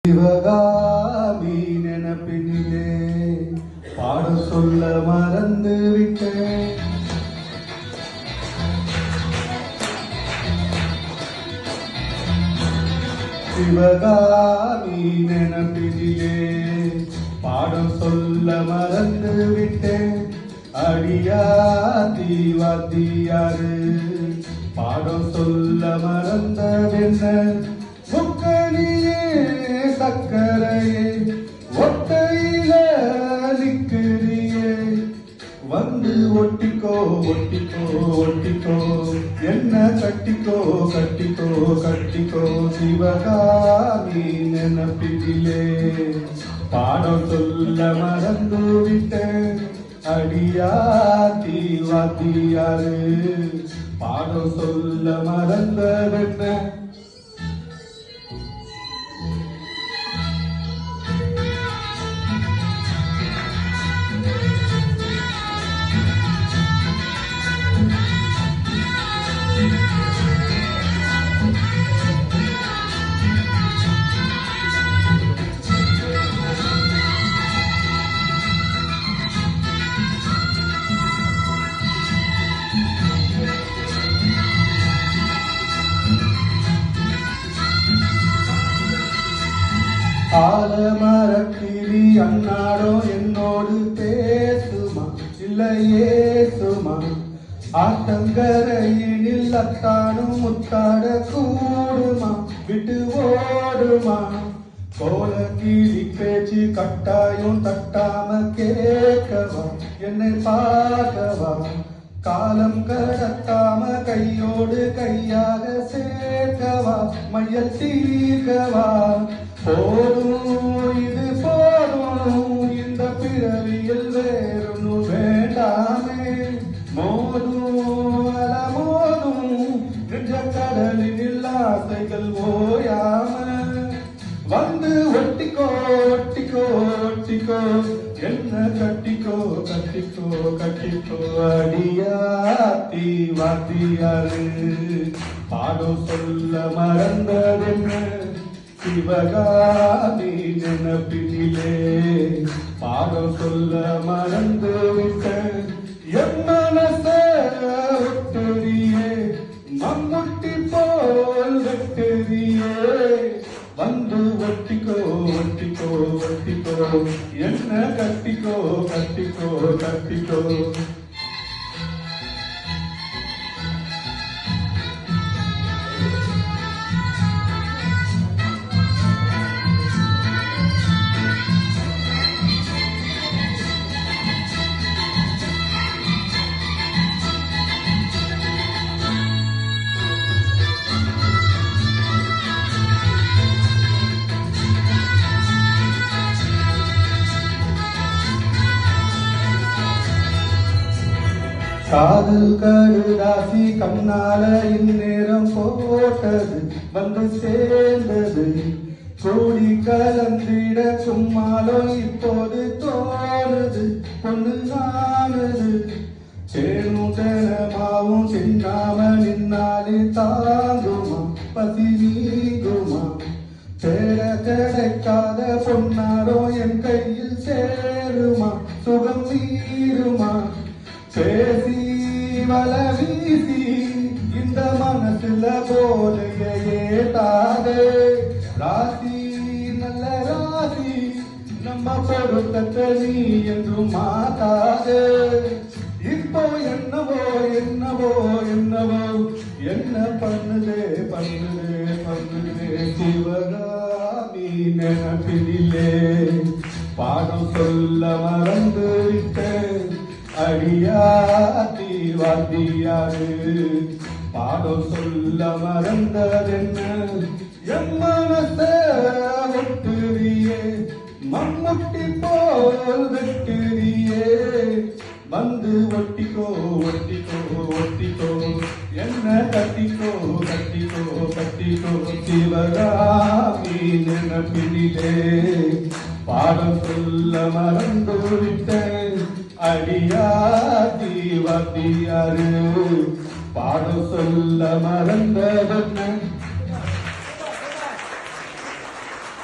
சிவகாமி நினப்பினிலே பாடம் சொல்ல மறந்து விட்டேன். சிவகாமி நினப்பினிலே பாடம் சொல்ல மறந்து விட்டேன். அடியாதி வாத்தியாரு பாடம் சொல்ல மறந்ததென்ன? முக்கணியே சக்கரையே ஒட்டையில நிக்கிறியே, வந்து ஒட்டிக்கோ ஒட்டிக்கோ ஒட்டிக்கோ, என்ன கட்டிக்கோ கட்டிக்கோ கட்டிக்கோ. சிவகாமி நினப்பிலே பாடம் சொல்ல மறந்து விட்டேன். அடியாத்தி வாத்தியாரு பாடம் சொல்ல மறந்ததென்ன? ஆலமரக்கிளி அன்னாடோ என்னோடு பேசுமா இல்லையேசுமா? ஆத்தங்கரையினில் அத்தானும் முத்தாட கூடுமா, விட்டு ஓடுமா? கோல கிளி பேச்சு கட்டாயம் தட்டாம கேட்கவா, என்னை பார்க்கவா? காலம் கடத்தாம கையோடு கையாக சேர்க்கவா, மையல் தீர்க்கவா? போதும் இது போதும், இந்த பிறவியில் வேறொன்னு வேண்டாமே. மோதும் அல மோதும் நெஞ்ச கடலில் ஆசைகள் ஓயாம, வந்து ஒட்டிக்கோ ஒட்டிக்கோ ஒட்டிக்கோ, என்ன கட்டிக்கோ கட்டிக்கோ கட்டிக்கோ. அடியாத்தி வாத்தியாரு பாடம் சொல்ல மறந்ததென்ன? சிவகாமி நினப்பினிலே பாடம் சொல்ல மறந்து விட்டேன். என் மனச ஒட்டுறியே, மம்முட்டி போல் வெட்டுறியே, வந்து ஒட்டிக்கோ ஒட்டிக்கோ ஒட்டிக்கோ, என்ன கட்டிக்கோ கட்டிக்கோ கட்டிக்கோ. காதல் கருதாசி கண்ணால இந்நேரம் போட்டது வந்து சேர்ந்தது, கூடி கலந்திட சும்மாலோ இப்போது தோணுது, பொண்ணு நானுது. சேனுடனமாவும் சின்னாம நின்னாலே தாங்குமா, பசி நீங்குமா? தேட கிடைக்காத பொன்னாரோ என் கையில் சேருமா, சுகம் தீருமா? பேசி வல வீசி இந்த மனசுல போதையே ஏத்தாதே, ராசி நல்ல ராசி நம்ம பொருத்தத்தை நீ என்றும் மாத்தாதே. இப்போ என்னவோ என்னவோ என்னவோ என்ன பண்ணுதே பண்ணுதே பண்ணுதே. சிவகாமி நினப்பினிலே பாடம் சொல்ல மறந்து விட்டேன். அடியாத்தி வாத்தியாரு பாடம் சொல்ல மறந்ததென்ன? என் மனச ஒட்டுறியே, மம்முட்டி போல் வெட்டுறியே, வந்து ஒட்டிக்கோ ஒட்டிக்கோ ஒட்டிக்கோ, என்ன கட்டிக்கோ கட்டிக்கோ கட்டிக்கோ. சிவகாமி நினப்பினிலே பாடம் சொல்ல மறந்து விட்டேன். அடியாதி வாத்தியாரு பாடம் சொல்ல மறந்ததென்ன?